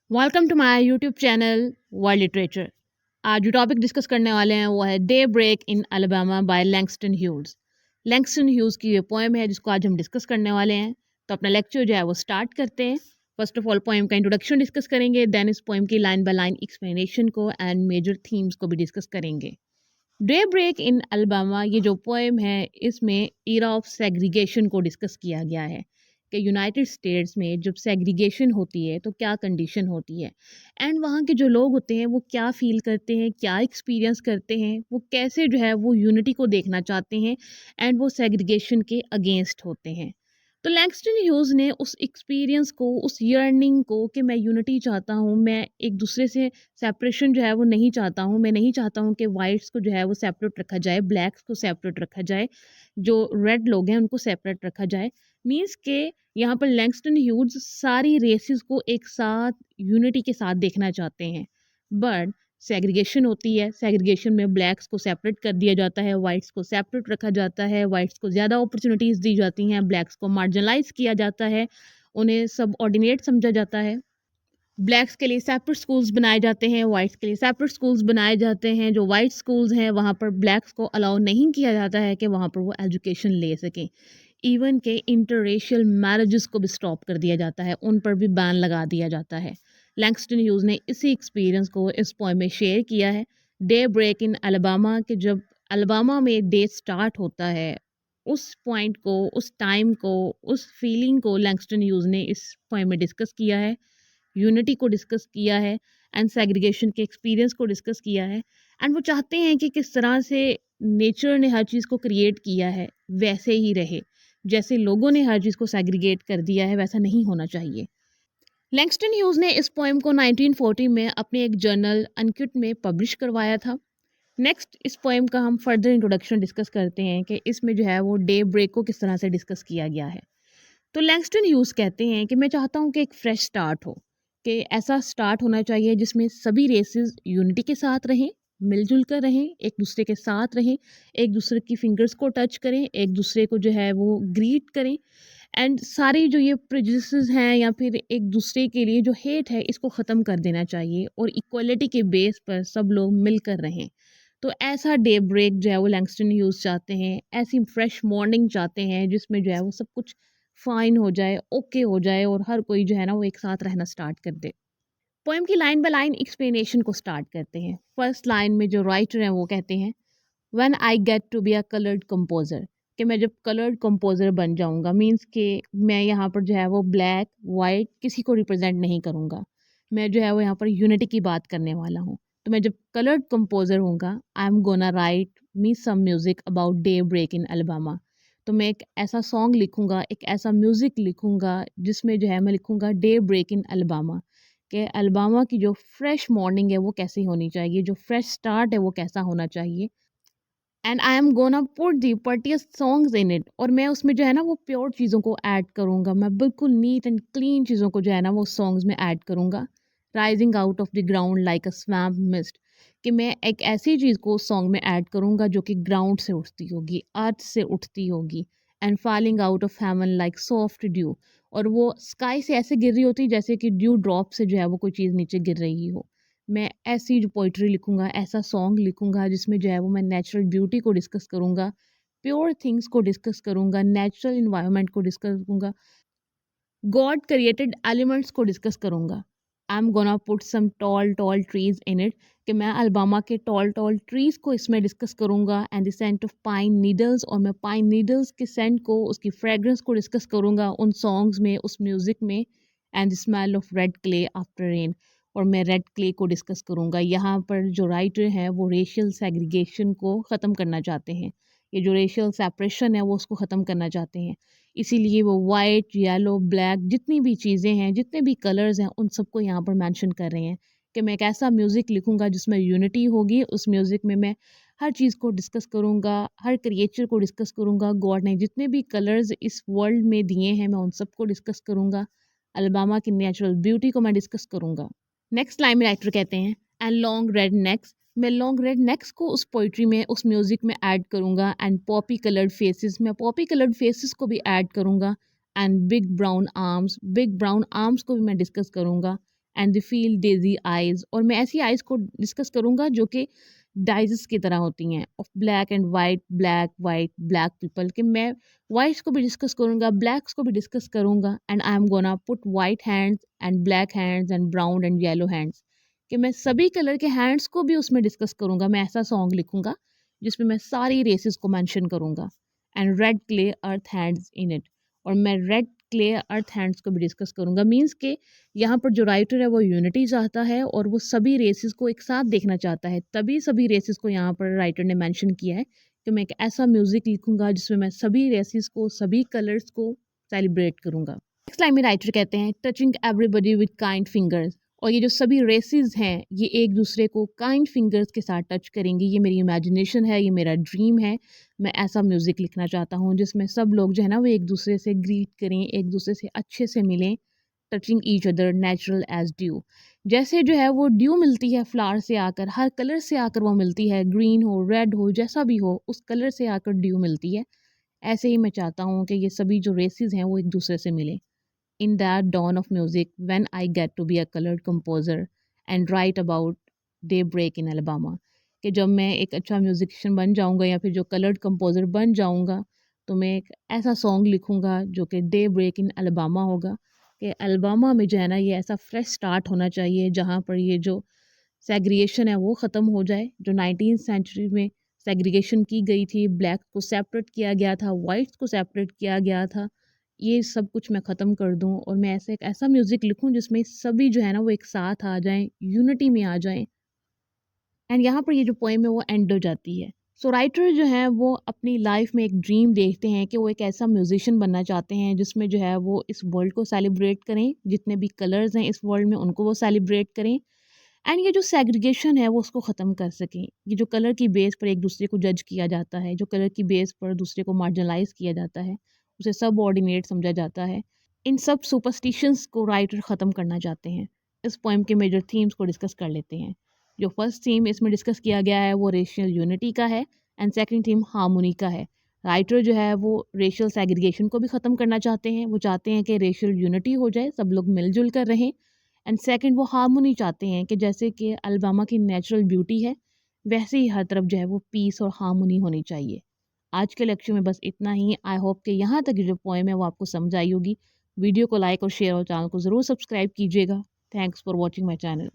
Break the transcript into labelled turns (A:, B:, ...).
A: Welcome to my YouTube channel world literature. आज जो topic discuss करने वाले हैं वो है daybreak in Alabama by Langston Hughes. Langston Hughes की ये पोएम है जिसको आज हम डिस्कस करने वाले हैं। तो अपना लेक्चर जो है वो स्टार्ट करते हैं। फर्स्ट ऑफ ऑल पोएम का इंट्रोडक्शन डिस्कस करेंगे, देन इस पोएम की लाइन बाय लाइन एक्सप्लेनेशन को एंड मेजर थीम्स को भी डिस्कस करेंगे। डे ब्रेक इन अलाबामा ये जो पोएम है इसमें ईरा ऑफ सेग्रीगेशन को डिस्कस किया गया है कि यूनाइटेड स्टेट्स में जब सेग्रीगेशन होती है तो क्या कंडीशन होती है एंड वहाँ के जो लोग होते हैं वो क्या फील करते हैं, क्या एक्सपीरियंस करते हैं, वो कैसे जो है वो यूनिटी को देखना चाहते हैं एंड वो सेग्रीगेशन के अगेंस्ट होते हैं। तो लैंगस्टन ह्यूज ने उस एक्सपीरियंस को, उस यर्निंग को कि मैं यूनिटी चाहता हूँ, मैं एक दूसरे से सेपरेशन जो है वो नहीं चाहता हूँ, मैं नहीं चाहता हूँ कि वाइट्स को जो है वो सेपरेट रखा जाए, ब्लैक्स को सेपरेट रखा जाए, जो रेड लोग हैं उनको सेपरेट रखा जाए। मीन्स के यहाँ पर लैंगस्टन ह्यूज सारी रेसेस को एक साथ यूनिटी के साथ देखना चाहते हैं। बट सेग्रीगेशन होती है, सेग्रीगेशन में ब्लैक्स को सेपरेट कर दिया जाता है, वाइट्स को सेपरेट रखा जाता है, वाइट्स को ज़्यादा अपॉर्चुनिटीज़ दी जाती हैं, ब्लैक्स को मार्जिनलाइज किया जाता है, उन्हें सब ऑर्डिनेट समझा जाता है। ब्लैक्स के लिए सेपरेट स्कूल्स बनाए जाते हैं, वाइट्स के लिए सेपरेट स्कूल्स बनाए जाते हैं। जो वाइट स्कूल्स हैं वहाँ पर ब्लैक्स को अलाउ नहीं किया जाता है कि वहाँ पर वो एजुकेशन ले सकें। इवन के इंटररेशियल मैरिजेस को भी स्टॉप कर दिया जाता है, उन पर भी बैन लगा दिया जाता है। लैंगस्टन ह्यूज ने इसी एक्सपीरियंस को इस पोएम में शेयर किया है। डे ब्रेक इन अलाबामा के जब अलाबामा में डे स्टार्ट होता है, उस पॉइंट को, उस टाइम को, उस फीलिंग को लैंगस्टन ह्यूज ने इस पोएम में डिस्कस किया है। यूनिटी को डिस्कस किया है एंड सेग्रीगेशन के एक्सपीरियंस को डिस्कस किया है। एंड वो चाहते हैं कि किस तरह से नेचर ने हर चीज़ को क्रिएट किया है वैसे ही रहे, जैसे लोगों ने हर चीज़ को सेग्रीगेट कर दिया है वैसा नहीं होना चाहिए। लैंगस्टन ह्यूज ने इस पोएम को 1940 में अपने एक जर्नल अनक्यूट में पब्लिश करवाया था। नेक्स्ट इस पोएम का हम फर्दर इंट्रोडक्शन डिस्कस करते हैं कि इसमें जो है वो डे ब्रेक को किस तरह से डिस्कस किया गया है। तो लैंगस्टन ह्यूज कहते हैं कि मैं चाहता हूँ कि एक फ्रेश स्टार्ट हो, कि ऐसा स्टार्ट होना चाहिए जिसमें सभी रेसेस यूनिटी के साथ रहें, मिलजुल कर रहें, एक दूसरे के साथ रहें, एक दूसरे की फिंगर्स को टच करें, एक दूसरे को जो है वो ग्रीट करें एंड सारी जो ये प्रेजुडिसेस हैं या फिर एक दूसरे के लिए जो हेट है इसको ख़त्म कर देना चाहिए और इक्वलिटी के बेस पर सब लोग मिलकर रहें। तो ऐसा डे ब्रेक जो है वो लैंगस्टन ह्यूज चाहते हैं, ऐसी फ्रेश मॉर्निंग चाहते हैं जिसमें जो है वो सब कुछ फाइन हो जाए, ओके हो जाए और हर कोई जो है ना वो एक साथ रहना स्टार्ट कर दे। पोएम की लाइन बाय लाइन एक्सप्लेनेशन को स्टार्ट करते हैं। फर्स्ट लाइन में जो राइटर हैं वो कहते हैं, when I get to be a coloured composer, कि मैं जब कलर्ड कंपोज़र बन जाऊंगा, मीन्स कि मैं यहाँ पर जो है वो ब्लैक वाइट किसी को रिप्रेजेंट नहीं करूँगा, मैं जो है वो यहाँ पर यूनिटी की बात करने वाला हूँ। तो मैं जब कलर्ड कंपोज़र हूँगा, I am gonna write me some music about daybreak in Alabama. तो मैं एक ऐसा सॉन्ग लिखूँगा, एक ऐसा म्यूज़िक लिखूँगा जिसमें जो है मैं लिखूँगा डे ब्रेक इन अलाबामा, कि अलाबामा की जो फ्रेश मॉर्निंग है वो कैसी होनी चाहिए, जो फ्रेश स्टार्ट है वो कैसा होना चाहिए। And I am gonna put the purtiest songs in it, और मैं उसमें जो है ना वो प्योर चीज़ों को ऐड करूँगा, मैं बिल्कुल नीट एंड क्लीन चीज़ों को जो है ना वो सॉन्ग्स में ऐड करूँगा। Rising out of the ground like a swamp mist, कि मैं एक ऐसी चीज़ को सॉन्ग में ऐड करूँगा जो कि ग्राउंड से उठती होगी, अर्थ से उठती होगी। And falling out of heaven like soft due, और वो स्काई से ऐसे गिर रही होती जैसे कि ड्यू ड्रॉप से जो है वो कोई चीज़ नीचे गिर रही हो। मैं ऐसी जो पोइट्री लिखूँगा, ऐसा सॉन्ग लिखूँगा जिसमें जो है वो मैं नेचुरल ब्यूटी को डिस्कस करूँगा, प्योर थिंग्स को डिस्कस करूँगा, नेचुरल एनवायरनमेंट को डिस्कस करूँगा, गॉड क्रिएटेड एलिमेंट्स को डिस्कस करूँगा। I am gonna put some tall tall trees in it, कि मैं अल्बामा के टॉल टॉल ट्रीज़ को इसमें डिस्कस करूँगा and the scent of pine needles, और मैं पाइन नीडल्स के सेंट को, उसकी फ्रेग्रेंस को डिस्कस करूँगा उन सॉन्ग्स में, उस म्यूज़िक में। And the smell of red clay after rain, और मैं रेड क्ले को डिस्कस करूँगा। यहाँ पर जो राइटर हैं वो रेशियल सेग्रीगेशन को ख़त्म करना चाहते हैं, ये जो रेशियल सेपरेशन है वो उसको ख़त्म करना चाहते हैं। इसीलिए वो वाइट, येलो, ब्लैक जितनी भी चीज़ें हैं, जितने भी कलर्स हैं, उन सबको यहाँ पर मेंशन कर रहे हैं कि मैं एक ऐसा म्यूज़िक लिखूँगा जिसमें यूनिटी होगी। उस म्यूज़िक में मैं हर चीज़ को डिस्कस करूँगा, हर क्रिएचर को डिस्कस करूँगा। गॉड ने जितने भी कलर्स इस वर्ल्ड में दिए हैं मैं उन सबको डिस्कस करूँगा। अलबामा की नेचुरल ब्यूटी को मैं डिस्कस करूँगा। नेक्स्ट लाइन में राइटर कहते हैं, एंड लॉन्ग रेड नेक्स, मैं लॉन्ग रेड नेक्स को उस पोइट्री में, उस म्यूज़िक में ऐड करूँगा। एंड पॉपी कलर्ड फेसेस, मैं पॉपी कलर्ड फेसेस को भी ऐड करूँगा। And big brown arms, big brown arms को भी मैं डिस्कस करूँगा। And they feel Daisy eyes, और मैं ऐसी आइज़ को डिस्कस करूँगा जो कि डाइजेस की तरह होती हैं, of black and white, black white black people, कि मैं वाइट्स को भी डिस्कस करूँगा, ब्लैक्स को भी डिस्कस करूँगा, and I am gonna put white hands and black hands and brown and yellow hands, कि मैं सभी कलर के हैंड्स को भी उसमें डिस्कस करूँगा। मैं ऐसा सॉन्ग लिखूँगा जिसमें मैं सारी रेसेस को मेंशन करूँगा, and red clay earth hands in it, और मैं रेड क्ले अर्थ हैंड्स को भी डिस्कस करूँगा। मीन्स के यहाँ पर जो राइटर है वो यूनिटी चाहता है और वो सभी रेसेस को एक साथ देखना चाहता है, तभी सभी रेसेस को यहाँ पर राइटर ने मेंशन किया है कि मैं एक ऐसा म्यूज़िक लिखूँगा जिसमें मैं सभी रेसेस को, सभी कलर्स को सेलिब्रेट करूँगा। नेक्स्ट लाइन में राइटर कहते हैं touching everybody with kind fingers, और ये जो सभी रेसेस हैं ये एक दूसरे को काइंड फिंगर्स के साथ टच करेंगी। ये मेरी इमेजिनेशन है, ये मेरा ड्रीम है। मैं ऐसा म्यूज़िक लिखना चाहता हूँ जिसमें सब लोग जो है ना वो एक दूसरे से ग्रीट करें, एक दूसरे से अच्छे से मिलें, touching each other natural as dew. जैसे जो है वो ड्यू मिलती है फ्लावर से आकर, हर कलर से आकर वो मिलती है, ग्रीन हो, रेड हो, जैसा भी हो, उस कलर से आकर ड्यू मिलती है। ऐसे ही मैं चाहता हूँ कि ये सभी जो रेसेस हैं वो एक दूसरे से मिलें। In that dawn of music, when I get to be a colored composer and write about daybreak in Alabama, कि जब मैं एक अच्छा म्यूजिशियन बन जाऊंगा या फिर जो कलर्ड कंपोज़र बन जाऊंगा, तो मैं एक ऐसा सॉन्ग लिखूंगा जो कि डे ब्रेक इन अलबामा होगा, कि अलबामा में जो है ना ये ऐसा फ्रेश स्टार्ट होना चाहिए जहाँ पर ये जो सेग्रीगेशन है वो ख़त्म हो जाए। जो 19th सेंचुरी में सेग्रीगेशन की गई थी, ब्लैक को सेपरेट किया गया था, वाइट्स को सेपरेट किया गया था, ये सब कुछ मैं ख़त्म कर दूँ और मैं ऐसे एक ऐसा म्यूज़िक लिखूँ जिसमें सभी जो है ना वो एक साथ आ जाएँ, यूनिटी में आ जाएँ, एंड यहाँ पर ये जो पोएम है वो एंड हो जाती है। सो राइटर जो है वो अपनी लाइफ में एक ड्रीम देखते हैं कि वो एक ऐसा म्यूजिशियन बनना चाहते हैं जिसमें जो है वो इस वर्ल्ड को सेलिब्रेट करें, जितने भी कलर्स हैं इस वर्ल्ड में उनको वो सेलिब्रेट करें, एंड ये जो सेग्रीगेशन है वो उसको ख़त्म कर सकें। ये जो कलर की बेस पर एक दूसरे को जज किया जाता है, जो कलर की बेस पर दूसरे को मार्जिनलाइज किया जाता है, उसे सब ऑर्डिनेट समझा जाता है, इन सब सुपरस्टिशंस को राइटर ख़त्म करना चाहते हैं। इस पोएम के मेजर थीम्स को डिस्कस कर लेते हैं। जो फर्स्ट थीम इसमें डिस्कस किया गया है वो रेशियल यूनिटी का है, एंड सेकंड थीम हार्मोनी का है। राइटर जो है वो रेशियल सेग्रीगेशन को भी ख़त्म करना चाहते हैं, वो चाहते हैं कि रेशियल यूनिटी हो जाए, सब लोग मिलजुल कर रहें, एंड सेकंड वो हार्मोनी चाहते हैं कि जैसे कि अलबामा की नेचुरल ब्यूटी है वैसे ही हर तरफ जो है वो पीस और हार्मोनी होनी चाहिए। आज के लेक्चर में बस इतना ही। आई होप कि यहाँ तक जो पोएम है वो आपको समझ आई होगी। वीडियो को लाइक और शेयर और चैनल को ज़रूर सब्सक्राइब कीजिएगा। Thanks for watching my channel.